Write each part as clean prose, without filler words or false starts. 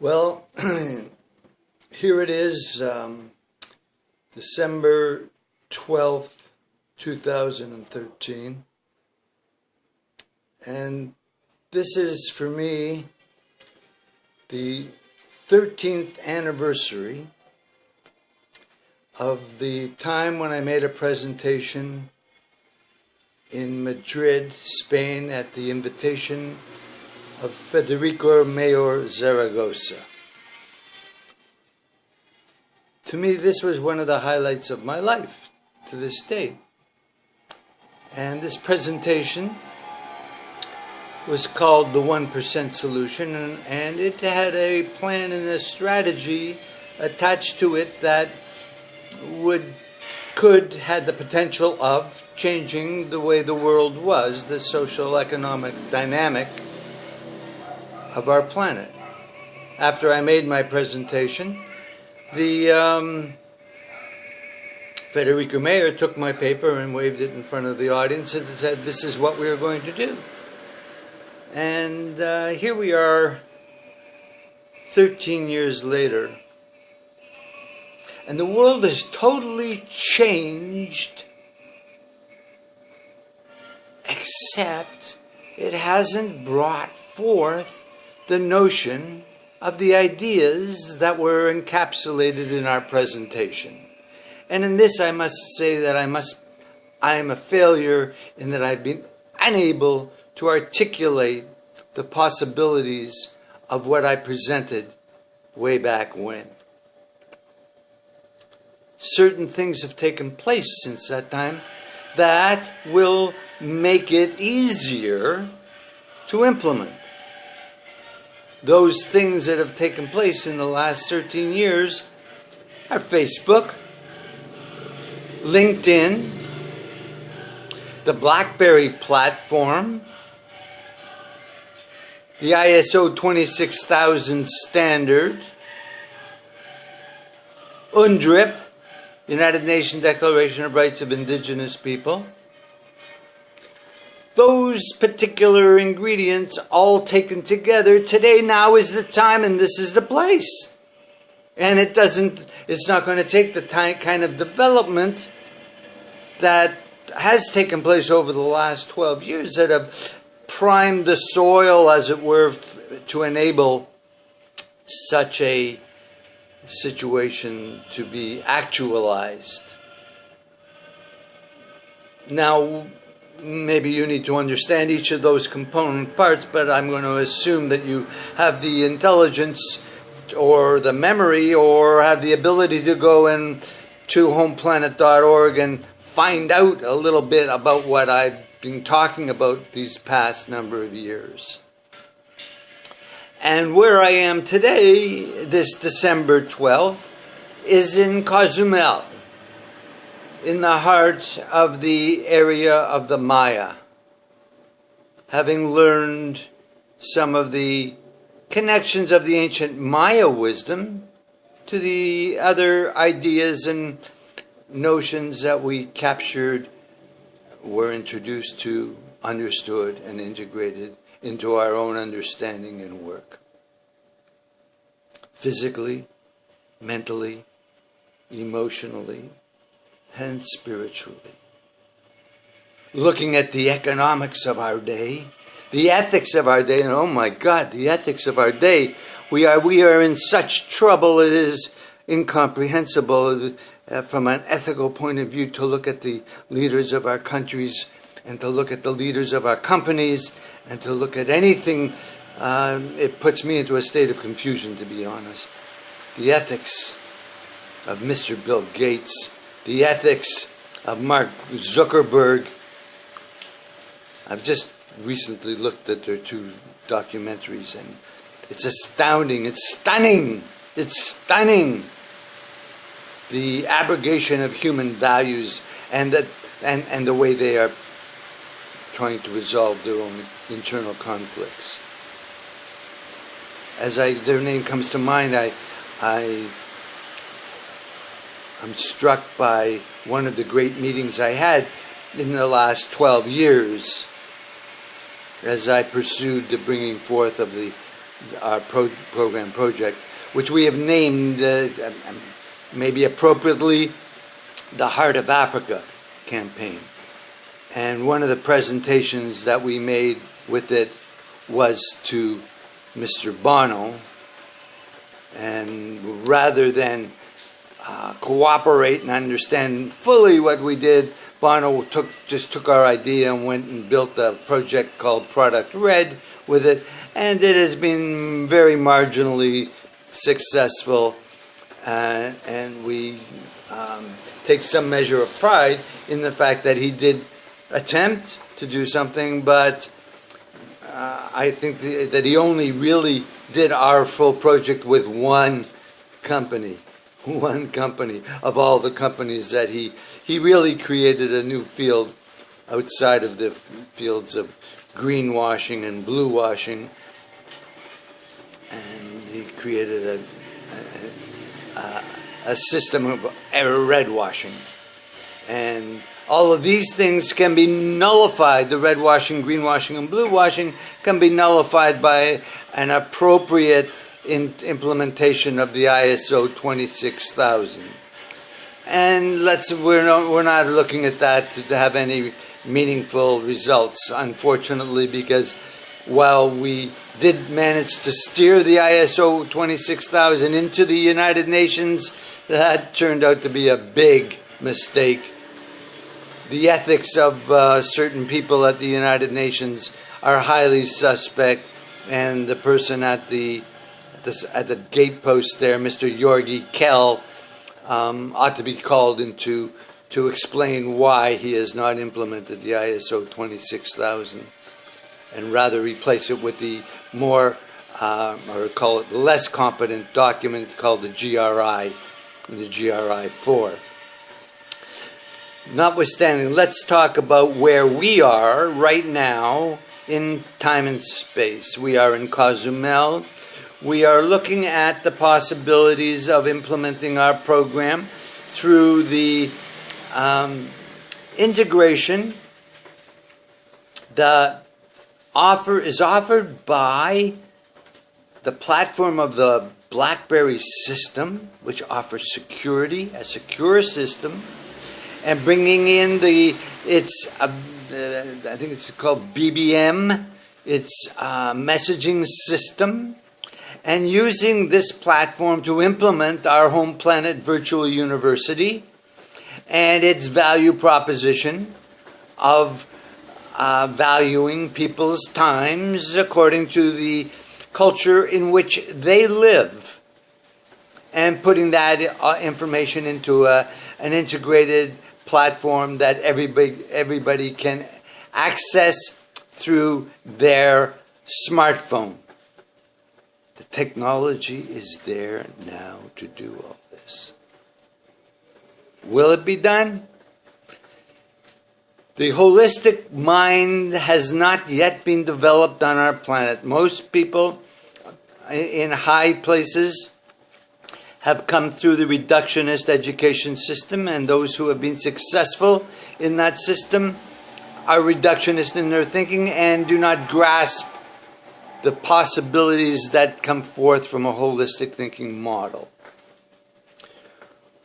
Well, here it is, December 12th, 2013. And this is, for me, the 13th anniversary of the time when I made a presentation in Madrid, Spain, at the invitation of Federico Mayor Zaragoza. To me, this was one of the highlights of my life to this day. And this presentation was called the 1% Solution, and it had a plan and a strategy attached to it that had the potential of changing the way the world was, the social economic dynamic of our planet. After I made my presentation, the Federico Mayor took my paper and waved it in front of the audience and said, "This is what we are going to do." And here we are 13 years later, and the world has totally changed, except it hasn't brought forth the notion of the ideas that were encapsulated in our presentation. And in this I must say that I am a failure in that I've been unable to articulate the possibilities of what I presented way back when. Certain things have taken place since that time that will make it easier to implement. Those things that have taken place in the last 13 years are Facebook, LinkedIn, the BlackBerry platform, the ISO 26000 standard, UNDRIP, United Nations Declaration of Rights of Indigenous People. Those particular ingredients all taken together, today now is the time and this is the place. And it's not going to take the kind of development that has taken place over the last 12 years that have primed the soil, as it were, to enable such a situation to be actualized. Now, maybe you need to understand each of those component parts, but I'm going to assume that you have the intelligence or the memory or have the ability to go in to homeplanet.org and find out a little bit about what I've been talking about these past number of years. And where I am today, this December 12th, is in Cozumel, in the heart of the area of the Maya, having learned some of the connections of the ancient Maya wisdom to the other ideas and notions that we captured, were introduced to, understood, and integrated into our own understanding and work. Physically, mentally, emotionally, and spiritually. Looking at the economics of our day, the ethics of our day, and oh my God, the ethics of our day, we are in such trouble, it is incomprehensible from an ethical point of view to look at the leaders of our countries and to look at the leaders of our companies and to look at anything. It puts me into a state of confusion, to be honest. The ethics of Mr. Bill Gates, the ethics of Mark Zuckerberg. I've just recently looked at their two documentaries, and it's astounding, it's stunning, the abrogation of human values and the way they are trying to resolve their own internal conflicts. As their name comes to mind, I'm struck by one of the great meetings I had in the last 12 years as I pursued the bringing forth of the our program project, which we have named, maybe appropriately, the Heart of Africa campaign. And one of the presentations that we made with it was to Mr. Bono, and rather than cooperate and understand fully what we did, Bono just took our idea and went and built a project called Product Red with it, and it has been very marginally successful, and we take some measure of pride in the fact that he did attempt to do something, but I think that he only really did our full project with one company of all the companies that he really created a new field outside of the fields of greenwashing and blue washing, and he created a system of red washing. And all of these things can be nullified. The red washing, green washing, and blue washing can be nullified by an appropriate implementation of the ISO 26000. And we're not looking at that to have any meaningful results, unfortunately, because while we did manage to steer the ISO 26000 into the United Nations, that turned out to be a big mistake. The ethics of certain people at the United Nations are highly suspect, and the person at the gate post there, Mr. Jorgi Kell, ought to be called into to explain why he has not implemented the ISO 26000, and rather replace it with the more, or call it less competent document called the GRI, the GRI 4. Notwithstanding, let's talk about where we are right now in time and space. We are in Cozumel. We are looking at the possibilities of implementing our program through the integration that is offered by the platform of the BlackBerry system, which offers security, a secure system, and bringing in I think it's called BBM, it's a messaging system, and using this platform to implement our home planet virtual university and its value proposition of valuing people's times according to the culture in which they live, and putting that information into an integrated platform that everybody can access through their smartphone. The technology is there now to do all this. Will it be done? The holistic mind has not yet been developed on our planet. Most people in high places have come through the reductionist education system, and those who have been successful in that system are reductionist in their thinking and do not grasp the possibilities that come forth from a holistic thinking model.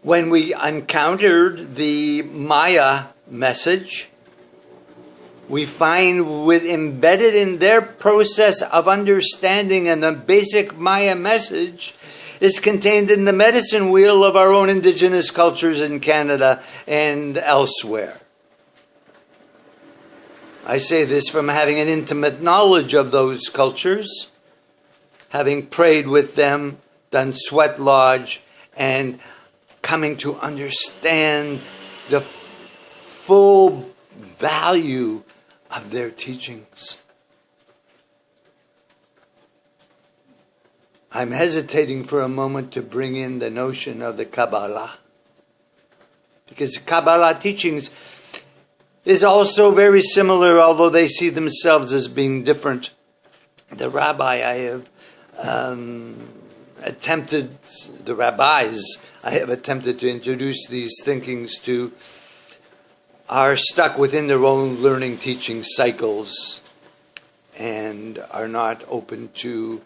When we encountered the Maya message, we find embedded in their process of understanding, and the basic Maya message is contained in the medicine wheel of our own indigenous cultures in Canada and elsewhere. I say this from having an intimate knowledge of those cultures, having prayed with them, done sweat lodge, and coming to understand the full value of their teachings. I'm hesitating for a moment to bring in the notion of the Kabbalah, because the Kabbalah teachings is also very similar, although they see themselves as being different. The rabbis I have attempted to introduce these thinkings to are stuck within their own learning teaching cycles, and are not open to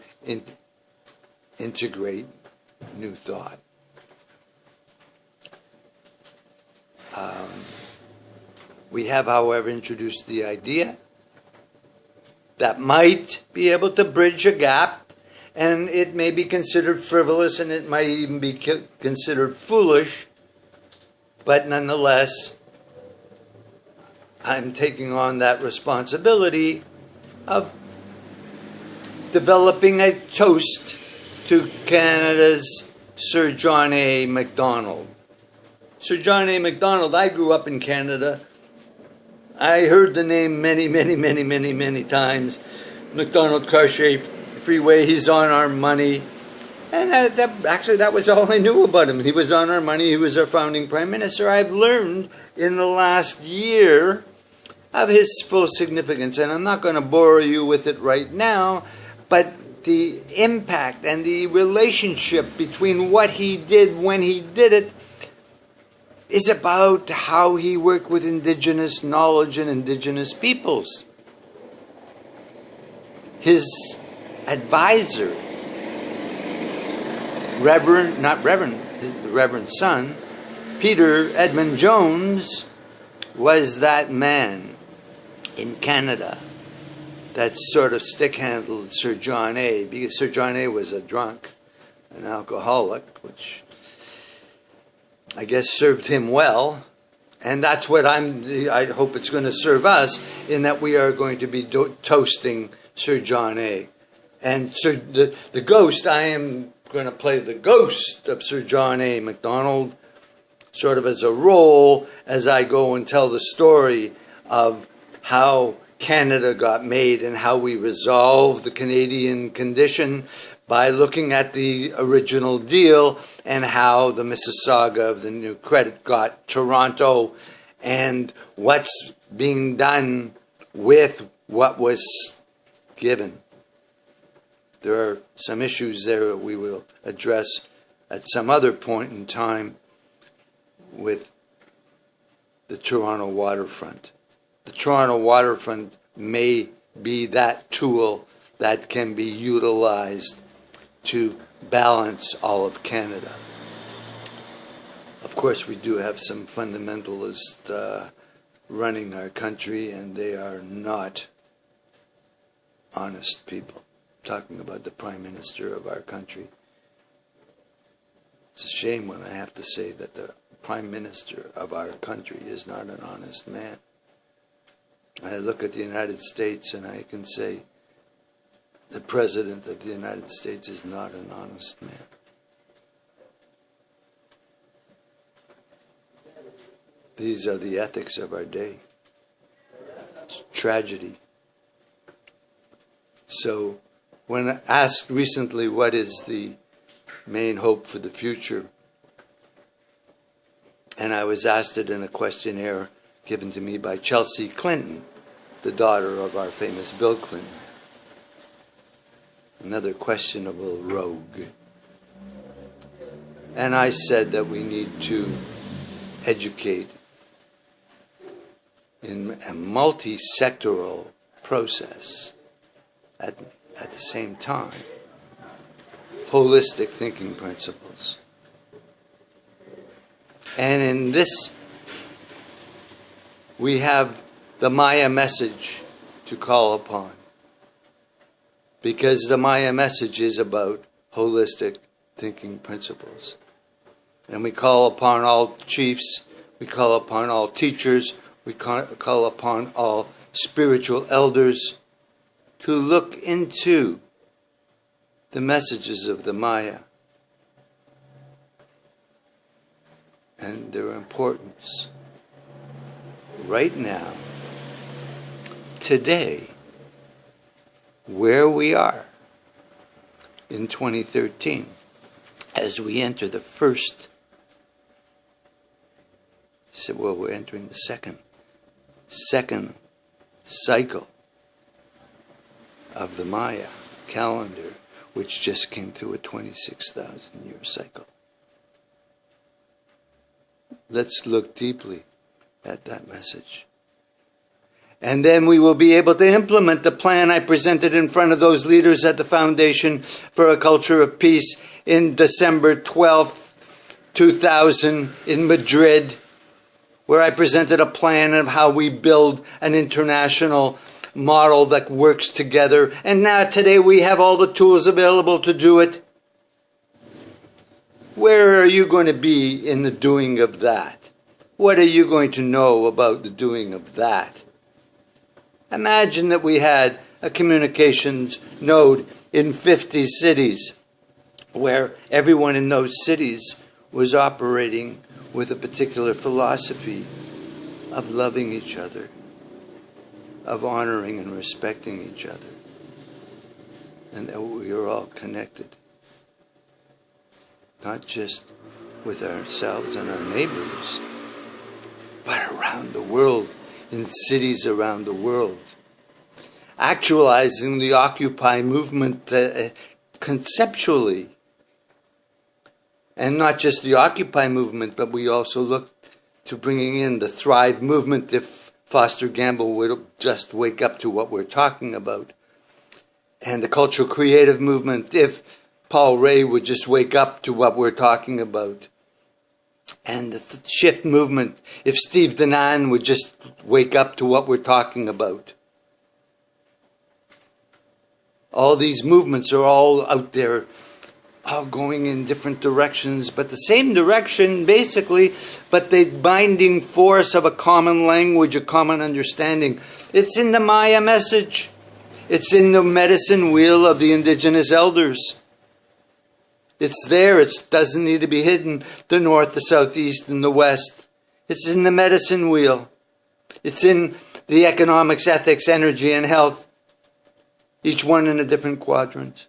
integrate new thought. We have, however, introduced the idea that might be able to bridge a gap, and it may be considered frivolous, and it might even be considered foolish, but nonetheless, I'm taking on that responsibility of developing a toast to Canada's Sir John A. Macdonald. Sir John A. Macdonald, I grew up in Canada. I heard the name many times. Macdonald Cartier Freeway, he's on our money. And that was all I knew about him. He was on our money, he was our founding Prime Minister. I've learned in the last year of his full significance, and I'm not going to bore you with it right now, but the impact and the relationship between what he did when he did it is about how he worked with indigenous knowledge and indigenous peoples. His advisor, the Reverend son, Peter Edmund Jones, was that man in Canada that sort of stick-handled Sir John A., because Sir John A. was a drunk, an alcoholic, which I guess served him well, and that's what I hope it's going to serve us, in that we are going to be toasting Sir John A. And the ghost, I am going to play the ghost of Sir John A. Macdonald, sort of as a role as I go and tell the story of how Canada got made and how we resolved the Canadian condition by looking at the original deal and how the Mississauga of the New Credit got Toronto and what's being done with what was given. There are some issues there that we will address at some other point in time with the Toronto waterfront. The Toronto waterfront may be that tool that can be utilized to balance all of Canada. Of course, we do have some fundamentalists running our country, and they are not honest people. I'm talking about the Prime Minister of our country. It's a shame when I have to say that the Prime Minister of our country is not an honest man. I look at the United States and I can say the President of the United States is not an honest man. These are the ethics of our day. It's tragedy. So, when asked recently what is the main hope for the future, and I was asked it in a questionnaire given to me by Chelsea Clinton, the daughter of our famous Bill Clinton, another questionable rogue. And I said that we need to educate in a multi-sectoral process at the same time, holistic thinking principles. And in this, we have the Maya message to call upon, because the Maya message is about holistic thinking principles. And we call upon all chiefs, we call upon all teachers, we call upon all spiritual elders to look into the messages of the Maya and their importance right now, today, where we are in 2013, as we enter the first, well, we're entering the second cycle of the Maya calendar, which just came through a 26,000-year cycle. Let's look deeply at that message. And then we will be able to implement the plan I presented in front of those leaders at the Foundation for a Culture of Peace in December 12th, 2000 in Madrid, where I presented a plan of how we build an international model that works together. And now today we have all the tools available to do it. Where are you going to be in the doing of that? What are you going to know about the doing of that? Imagine that we had a communications node in 50 cities where everyone in those cities was operating with a particular philosophy of loving each other, of honoring and respecting each other, and that we are all connected, not just with ourselves and our neighbors, but around the world, in cities around the world. Actualizing the Occupy movement conceptually. And not just the Occupy movement, but we also look to bringing in the Thrive movement if Foster Gamble would just wake up to what we're talking about. And the Cultural Creative movement if Paul Ray would just wake up to what we're talking about. And the Shift movement if Steve Danan would just wake up to what we're talking about. All these movements are all out there, all going in different directions, but the same direction basically, but the binding force of a common language, a common understanding. It's in the Maya message. It's in the medicine wheel of the indigenous elders. It's there. It doesn't need to be hidden. The north, the south, east, and the west. It's in the medicine wheel. It's in the economics, ethics, energy, and health. Each one in a different quadrant.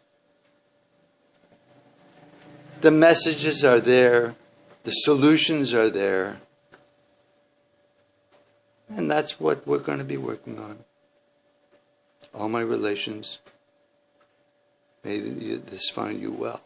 The messages are there. The solutions are there. And that's what we're going to be working on. All my relations, may this find you well.